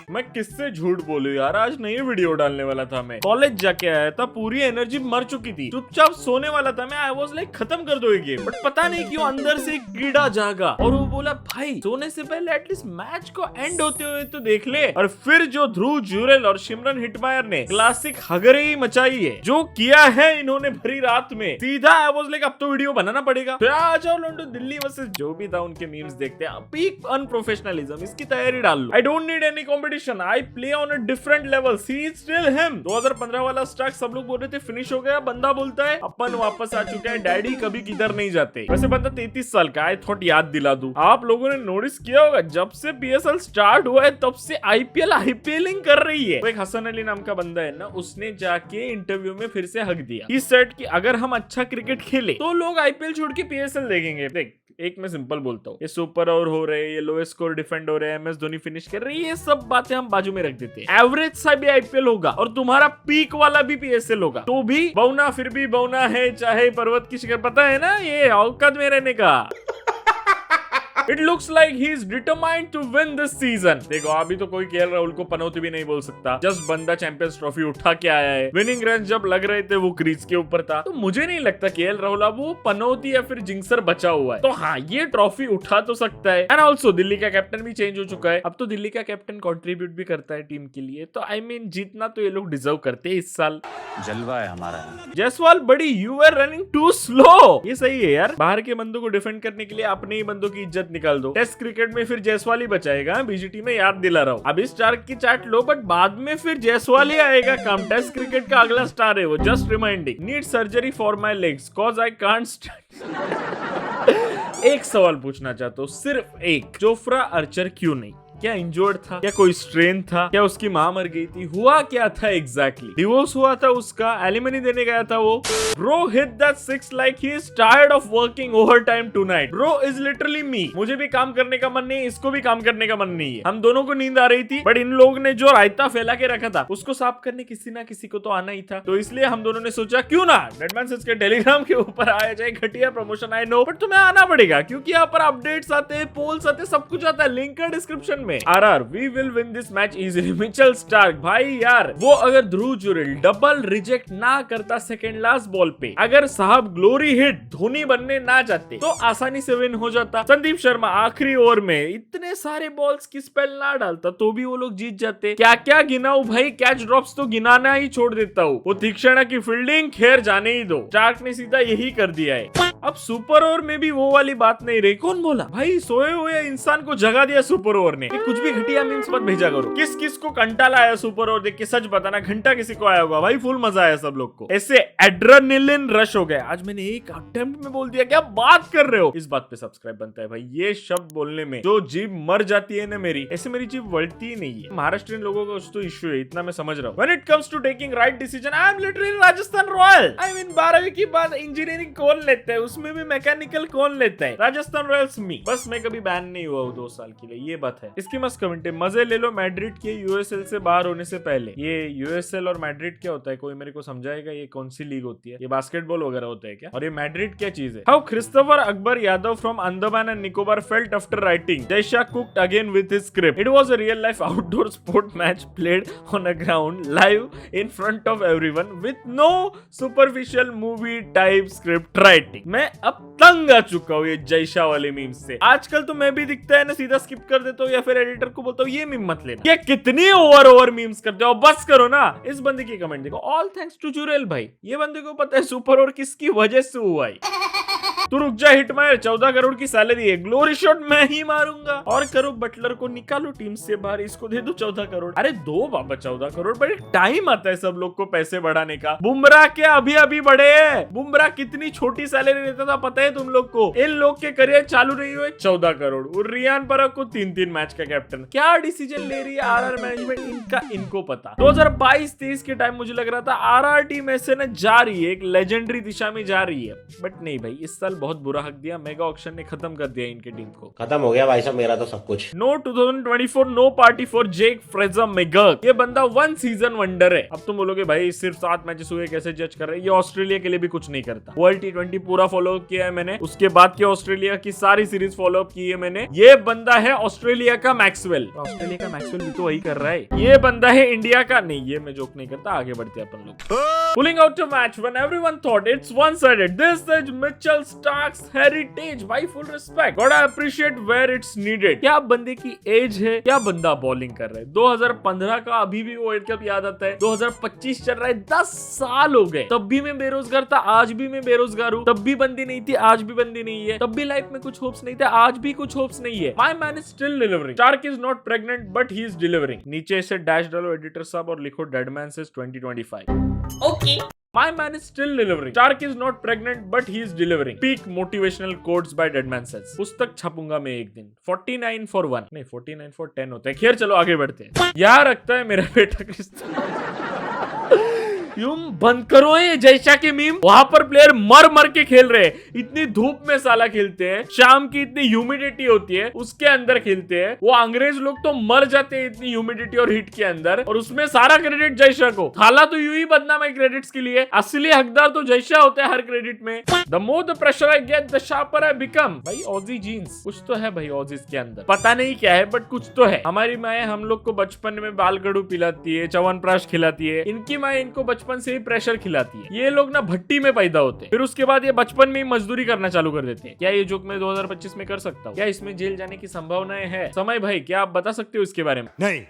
मैं किससे झूठ बोलूं यार, आज नई वीडियो डालने वाला था। मैं कॉलेज जाके आया था, पूरी एनर्जी मर चुकी थी, चुपचाप सोने वाला था मैं। आई वाज लाइक खत्म कर दो ये गेम, बट पता नहीं क्यों अंदर से एक कीड़ा जागा और वो बोला भाई सोने से पहले एटलीस्ट मैच को एंड होते हुए तो देख ले। और फिर जो ध्रुव जुरेल और सिमरन हिटमायर ने क्लासिक हगरे मचाई है, जो किया है इन्होंने भरी रात में, सीधा आई वाज लाइक अब तो वीडियो बनाना पड़ेगा। तो आ जाओ लंडो, दिल्ली वर्सेस जो भी था उनके मीम्स देखते हैं। पीक अनप्रोफेशनलिज्म, इसकी तैयारी डाल लो। I don't need any competition, I play on a different level. See it's still him. 2015 वाला स्टार्क सब लोग बोल रहे थे फिनिश हो गया, बंदा बोलता है अपन वापस आ चुके हैं, डैडी कभी किधर नहीं जाते। वैसे बंदा 33 साल का, आई थॉट याद दिला दूं। आप लोगों ने नोटिस किया होगा जब से PSL स्टार्ट हुआ है तब से IPLing कर रही है। तो एक हसन अली नाम का बंदा है ना, उसने जाके इंटरव्यू में फिर से हक दिया। He said कि अगर हम अच्छा क्रिकेट खेले तो लोग IPL छोड़ के PSL देखेंगे। देख एक मैं सिंपल बोलता हूँ, ये सुपर ओवर हो रहे हैं, ये लोएस्ट स्कोर डिफेंड हो रहे हैं, MS धोनी फिनिश कर रही है, ये सब बातें हम बाजू में रख देते हैं। एवरेज सा भी IPL होगा और तुम्हारा पीक वाला भी PSL होगा, तो भी बौना फिर भी बौना है, चाहे पर्वत की शिखर। पता है ना ये औकात में रहने का। It looks like he is determined to win this season. देखो अभी तो कोई KL राहुल को पनौती भी नहीं बोल सकता। जस्ट बंदा चैंपियंस ट्रॉफी उठा के आया है। विनिंग रन जब लग रहे थे वो क्रीज के ऊपर था, तो मुझे नहीं लगता KL राहुल अब वो पनौती या फिर जिंक्सर बचा हुआ है। तो हाँ, ये ट्रॉफी उठा तो सकता है। एंड ऑल्सो दिल्ली का कैप्टन भी चेंज हो चुका है। अब तो दिल्ली का कैप्टन कंट्रीब्यूट भी करता है टीम के लिए, तो आई मीन जीतना तो ये लोग डिजर्व करते हैं इस साल। जलवा है हमारा। Jaiswal buddy, you are running too slow. ये सही है यार, बाहर के बंदों को डिफेंड करने के लिए अपने ही बंदों की इज्जत निकाल दो। टेस्ट क्रिकेट में फिर जायसवाल ही बचाएगा। BGT में याद दिला रहा हूँ, अभी स्टार की चाट लो बट बाद में फिर जायसवाल ही आएगा काम। टेस्ट क्रिकेट का अगला स्टार है वो। Just reminding, need surgery for my legs cause I can't stand. एक सवाल पूछना चाहता हूँ, सिर्फ एक, जोफ्रा आर्चर क्यों नहीं? क्या इंजर्ड था? क्या कोई स्ट्रेन था? क्या उसकी मां मर गई थी? हुआ क्या था एग्जैक्टली? डिवोर्स हुआ था उसका, एलिमनी देने गया था वो। Bro hit that 6 like he is tired of working overtime tonight. Bro is literally me. मुझे भी काम करने का मन नहीं है, इसको भी काम करने का मन नहीं है। हम दोनों को नींद आ रही थी, बट इन लोगों ने जो रायता फैला के रखा था उसको साफ करने किसी ना किसी को तो आना ही था। तो इसलिए हम दोनों ने सोचा क्यों ना डेडमैन के टेलीग्राम के ऊपर आया जाए। घटिया प्रमोशन आई नो, बट तुम्हें आना पड़ेगा क्योंकि यहाँ पर अपडेट्स आते हैं, पोल्स आते हैं, सब कुछ आता है। लिंक है डिस्क्रिप्शन में। RR, we will win this match easily. Mitchell Starc भाई यार, वो अगर ध्रुव जुरेल डबल रिजेक्ट ना करता सेकंड लास्ट बॉल पे, अगर साहब ग्लोरी हिट धोनी बनने ना जाते तो आसानी से विन हो जाता। संदीप शर्मा आखिरी ओवर में इतने सारे बॉल्स की स्पेल ना डालता तो भी वो लोग जीत जाते। क्या क्या गिनाऊं भाई, कैच ड्रॉप्स तो गिनाना ही छोड़ देता हूँ। वो तीक्षणा की फील्डिंग खैर जाने ही दो, स्टार्क ने सीधा यही कर दिया है। अब सुपर ओवर में भी वो वाली बात नहीं रही। कौन बोला भाई, सोए हुए इंसान को जगा दिया सुपर ओवर ने। कुछ भी घटिया मीम्स मत भेजा करो। किस किस को कंटाला आया सुपर ओवर देख के, सच बताना। घंटा किसी को आया होगा भाई, फुल मजा आया सब लोग को। ऐसे एड्रेनलिन रश हो गया। आज मैंने एक अटेम्प्ट में बोल दिया, क्या बात कर रहे हो। इस बात पे सब्सक्राइब बनता है भाई। ये शब्द बोलने में जो जीभ मर जाती है ना मेरी, ऐसे मेरी जीभ बढ़ती ही नहीं है। महाराष्ट्रियन लोगों का कुछ तो इश्यू है, इतना मैं समझ रहा हूँ। When it comes to taking right decision, I am literally Rajasthan royal. I mean 12वीं की बाद इंजीनियरिंग कौन लेता है, उसमें भी मैकेनिकल कौन लेता है? राजस्थान रॉयल्स मी। बस मैं कभी बैन नहीं हुआ हूँ 2 साल के लिए, ये बात है। इसकी मस्त कमेंट है, मजे ले लो मैड्रिड के USL से बाहर होने से पहले। ये USL और मैड्रिड क्या होता है, कोई मेरे को समझाएगा? ये कौन सी लीग होती है? ये बास्केटबॉल वगैरह होता है क्या? और ये मैड्रिड क्या चीज है? How Christopher Akbar Yadav from Andaman and Nicobar felt after writing Jaysha cooked again with his script. It was a real life outdoor sport match played on a ground live in front of everyone with no superficial movie type script writing. मैं अब तंग आ चुका हूँ ये जयशा वाले memes से। आजकल तो मैं भी दिखता है ना, सीधा स्किप कर देता हूँ या फिर एडिटर को बोलता हूँ ये मीम मत लेना। ये कितनी ओवर मीम्स करते हो, बस करो ना। इस बंदे की कमेंट देखो, ऑल थैंक्स टू जुरेल भाई। ये बंदे को पता है सुपर ओवर किसकी वजह से हुआ है। तू रुक जा हिटमायर, 14 करोड़ की सैलरी है, ग्लोरी शॉट मैं ही मारूंगा। और करो बटलर को निकालो टीम से बाहर, इसको दे दो 14 करोड़। अरे दो बाबा 14 करोड़, बड़े टाइम आता है सब लोग को पैसे बढ़ाने का। बुमराह क्या अभी अभी बढ़े है? बुमराह कितनी छोटी सैलरी लेता था पता है तुम लोग को? इन लोग के करियर चालू नहीं हुए 14 करोड़। और रियान परक को 3-3 मैच का कैप्टन। क्या डिसीजन ले रही है RR मैनेजमेंट, इनका इनको पता। 2022-23 के टाइम मुझे लग रहा था RR टीम ऐसे न जा रही है, एक लेजेंडरी दिशा में जा रही है, बट नहीं भाई, इस साल बहुत बुरा हक दिया। मेगा ऑक्शन ने खत्म कर दिया इनके टीम को। खत्म हो गया भाई साहब मेरा तो सब कुछ। नो 2024 नो पार्टी फॉर जेक फ्रेजा मेगर्क। ये बंदा 1 सीजन वंडर है। अब तुम बोलोगे भाई सिर्फ 7 मैचेस हुए कैसे जज कर रहे हैं? ये ऑस्ट्रेलिया के लिए भी कुछ नहीं करता। वर्ल्ड T20 पूरा फॉलो किया है मैंने, उसके बाद की ऑस्ट्रेलिया की सारी सीरीज फॉलो अप की है मैंने। ये बंदा है ऑस्ट्रेलिया का मैक्सवेल। ऑस्ट्रेलिया का मैक्सवेल भी तो वही कर रहा है। ये बंदा है इंडिया का नहीं, ये मैं जोक नहीं करता। आगे बढ़ते हैं अपन लोग। Pulling out a match when everyone thought it's one sided, this is Mitchell Starc's heritage. भाई full respect, got appreciate where it's needed. क्या बंदे की एज है, क्या बंदा बॉलिंग कर रहा है। 2015 का अभी भी वर्ल्ड कप याद आता है। 2025 चल रहा है, 10 साल हो गए। तब भी मैं बेरोजगार था, आज भी मैं बेरोजगार हूँ। तब भी बंदी नहीं थी, आज भी बंदी नहीं है। तब भी लाइफ में कुछ होप्स नहीं थे, आज भी कुछ होप्स नहीं है। My man is still delivering. Starc is not pregnant but he is delivering. नीचे से डैश डालो एडिटर साहब और लिखो dead man since 2025। Okay. My man is still delivering. Stark is not pregnant, but he is delivering. Peak motivational quotes by Deadman Says. पुस्तक छपूंगा मैं एक दिन। 49 for 1 नहीं 49 for 10 होता है। खैर चलो आगे बढ़ते हैं। यहाँ रखता है मेरा बेटा क्रिस्टो। यूं बंद करो ये जैसा के मीम। वहां पर प्लेयर मर मर के खेल रहे हैं। इतनी धूप में साला खेलते हैं, शाम की इतनी ह्यूमिडिटी होती है, उसके अंदर खेलते हैं। वो अंग्रेज लोग तो मर जाते हैं इतनी ह्यूमिडिटी और हीट के अंदर, और उसमें सारा क्रेडिट जयशा को। थाला तो यूं ही बदनाम है क्रेडिट्स के लिए। असली हकदार तो जयशा होता है हर क्रेडिट में। The more the pressure I get the sharper I become. भाई ऑजी जीन्स कुछ तो है भाई ऑजीज के अंदर, पता नहीं क्या है बट कुछ तो है। हमारी माए हम लोग को बचपन में बाल गड़ू पिलाती है, च्यवनप्राश खिलाती है। इनकी माए इनको बचपन से ही प्रेशर खिलाती है। ये लोग ना भट्टी में पैदा होते हैं, फिर उसके बाद ये बचपन में ही मजदूरी करना चालू कर देते हैं। क्या ये जोक मैं 2025 में कर सकता हूँ? क्या इसमें जेल जाने की संभावनाएं है? समय भाई क्या आप बता सकते हो इसके बारे में? नहीं।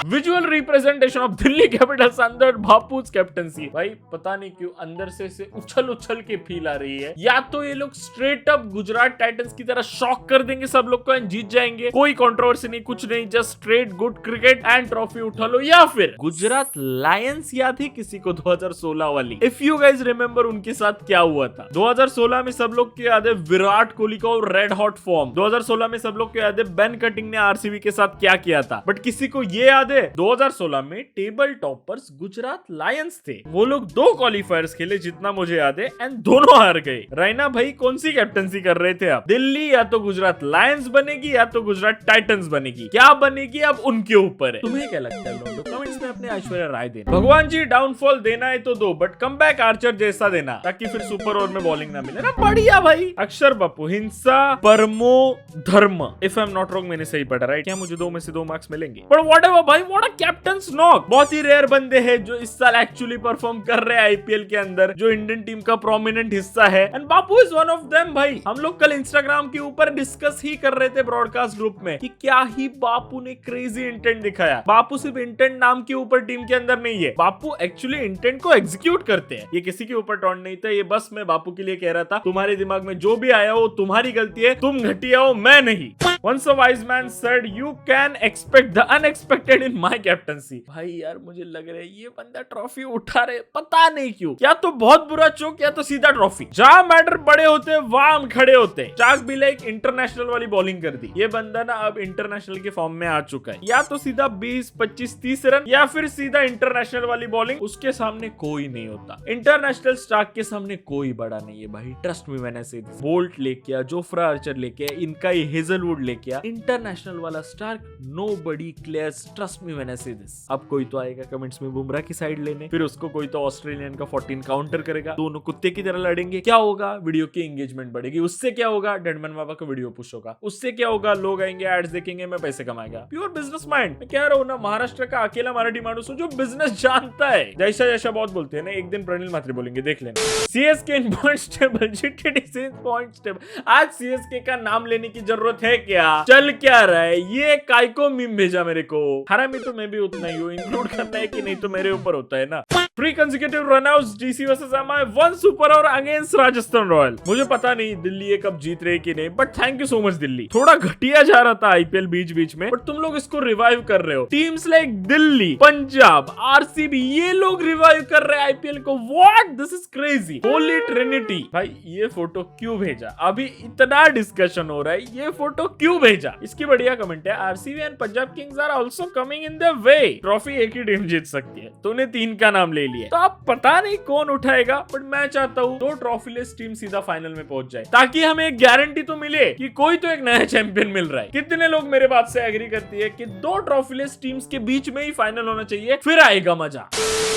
Visual representation of Delhi Capitals under Bapu's captaincy. भाई पता नहीं क्यों अंदर से उछल उछल के फील आ रही है। या तो ये लोग स्ट्रेट अप गुजरात टाइटंस की तरह शॉक कर देंगे सब लोग को एंड जीत जाएंगे, कोई कंट्रोवर्सी नहीं, कुछ नहीं, just straight good cricket and trophy उठा लो। या फिर गुजरात लायंस याद है किसी को 2016 वाली? इफ यू गाइज रिमेम्बर उनके साथ क्या हुआ था। 2016 में सब लोग को याद है विराट कोहली का और रेड हॉट फॉर्म। 2016 में सब लोग को याद है बेन कटिंग ने आरसीबी के साथ क्या किया था। बट किसी को ये याद है 2016 में टेबल टॉपर्स गुजरात लायंस थे। वो लोग 2 क्वालिफायर्स खेले जितना मुझे याद है एंड दोनों हार गए। रैना भाई कौन सी कैप्टनसी कर रहे थे आप? दिल्ली या तो गुजरात लायंस बनेगी या तो गुजरात टाइटंस बनेगी। क्या बनेगी अब उनके ऊपर है। तुम्हें क्या लगता है लोगों? कमेंट्स में अपने ऐश्वर्या राय देना। भगवान जी डाउनफॉल देना है तो दो, बट कम बैक आर्चर जैसा देना ताकि फिर सुपर ओवर में बॉलिंग ना मिले ना। बढ़िया भाई। अक्षर बापू हिंसा परमो धर्म, if I am not wrong मैंने सही पढ़ा राइट? क्या मुझे 2 में से 2 मार्क्स मिलेंगे? बट व्हाटएवर भाई, व्हाट अ कैप्टन्स नॉक। बहुत ही रेयर बंदे हैं जो इस साल एक्चुअली परफॉर्म कर रहे हैं आईपीएल के अंदर, जो इंडियन टीम का प्रोमिनेंट हिस्सा है and Bapu is one of them. भाई हम लोग कल इंस्टाग्राम के ऊपर डिस्कस ही कर रहे थे ब्रॉडकास्ट ग्रुप में कि क्या ही बापू ने क्रेजी इंटेंट दिखाया। बापू सिर्फ इंटेंट नाम के ऊपर टीम के अंदर नहीं है, बापू एक्चुअली इंटेंट को एग्जीक्यूट करते हैं। ये किसी के ऊपर टॉन्ट नहीं था, ये बस मैं बापू के लिए कह रहा था तुम्हारे दिमाग में जो भी आया हो तुम्हारी गलती है, तुम घटिया हो, मैं नहीं। Once a wise man said, "You can expect the unexpected in my captaincy." भाई यार मुझे लग रहा है ये बंदा ट्रॉफी उठा रहे, पता नहीं क्यों। या तो बहुत बुरा चोक या तो सीधा ट्रॉफी। जहां मैटर बड़े होते वहां हम खड़े होते। चाक भी लाइक इंटरनेशनल वाली बॉलिंग कर दी। ये बंदा ना अब इंटरनेशनल के फॉर्म में आ चुका है। या तो सीधा 20, 25, 30 रन या फिर सीधा इंटरनेशनल वाली बॉलिंग। उसके सामने कोई नहीं होता। इंटरनेशनल स्टार्क के सामने कोई बड़ा नहीं है भाई, ट्रस्ट मी मैंने से। बोल्ट लेके आ, जोफ्रा आर्चर लेके आ, इनका ही हेजलवुड लेके आ, इंटरनेशनल वाला Starc nobody clears, trust me when I say this. अब कोई तो आएगा कमेंट्स में बुमराह की साइड लेने, फिर उसको कोई तो ऑस्ट्रेलियन का 14 काउंटर करेगा, दोनों कुत्ते की तरह लड़ेंगे। क्या होगा? वीडियो की एंगेजमेंट बढ़ेगी। उससे क्या होगा? डेडमैन बाबा का वीडियो पुश होगा। उससे क्या होगा? लोग आएंगे, एड्स देखेंगे, मैं पैसे कमाएगा। Pure business mind. मैं कह रहा हूँ ना, महाराष्ट्र का अकेला मराठी मानुस जो बिजनेस जानता है। जैसा जैसा बहुत बोलते हैं ना, एक दिन प्रणील मात्री बोलेंगे, देख लेना। सीएसके इन पॉइंट्स टेबल, जीटीडी इन पॉइंट्स टेबल। आज सीएसके का नाम लेने की जरूरत है क्या? चल क्या रहा है ये? काय को मीम भेजा मेरे को? हरामी तो मैं भी उतना ही हूँ, इंक्लूड करना है कि नहीं तो मेरे ऊपर होता है ना। 3 consecutive run-outs DC versus MI, 1 super over against Rajasthan royal. मुझे पता नहीं दिल्ली ये कब जीत रही कि नहीं, but thank you so much Delhi. थोड़ा घटिया जा रहा था आईपीएल बीच बीच में, बट तुम लोग इसको रिवाइव कर रहे हो। Teams like Delhi, Punjab, RCB, ये लोग रिवाइव कर रहे हैं आईपीएल को। What, this is crazy. Holi Trinity. भाई ये फोटो क्यों भेजा? अभी इतना डिस्कशन हो रहा है, ये फोटो क्यों क्यों भेजा? इसकी बढ़िया कमेंट है, RCB and Punjab Kings are also coming in the way. Trophy एक ही टीम जीत सकती है, तूने 3 का नाम ले लिया, तो अब पता नहीं कौन उठाएगा, बट मैं चाहता हूँ 2 ट्रॉफीलेस टीम सीधा फाइनल में पहुंच जाए, ताकि हमें एक गारंटी तो मिले कि कोई तो एक नया चैंपियन मिल रहा है। कितने लोग मेरे बात से एग्री करती है कि 2 ट्रॉफीलेस टीम्स के बीच में ही फाइनल होना चाहिए, फिर आएगा मजा।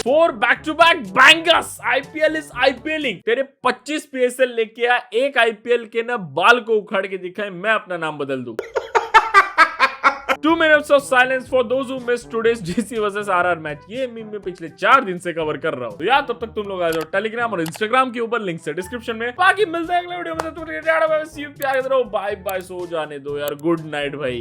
4 back to back bangers, IPL is IPLing. तेरे 25 पीएसएल लेके आ, एक आईपीएल के ना बाल को उखाड़ के दिखाए, मैं अपना नाम बदल दूं। 2 minutes of silence for those who missed today's GC versus RR match. ये मीम में पिछले 4 दिन से कवर कर रहा हूँ, तो यार तब तक तुम लोग आ जाओ टेलीग्राम और इंस्टाग्राम के ऊपर, लिंक है डिस्क्रिप्शन में। बाकी मिलते हैं अगले वीडियो में, बाय बाय, सो जाने दो यार, गुड नाइट भाई।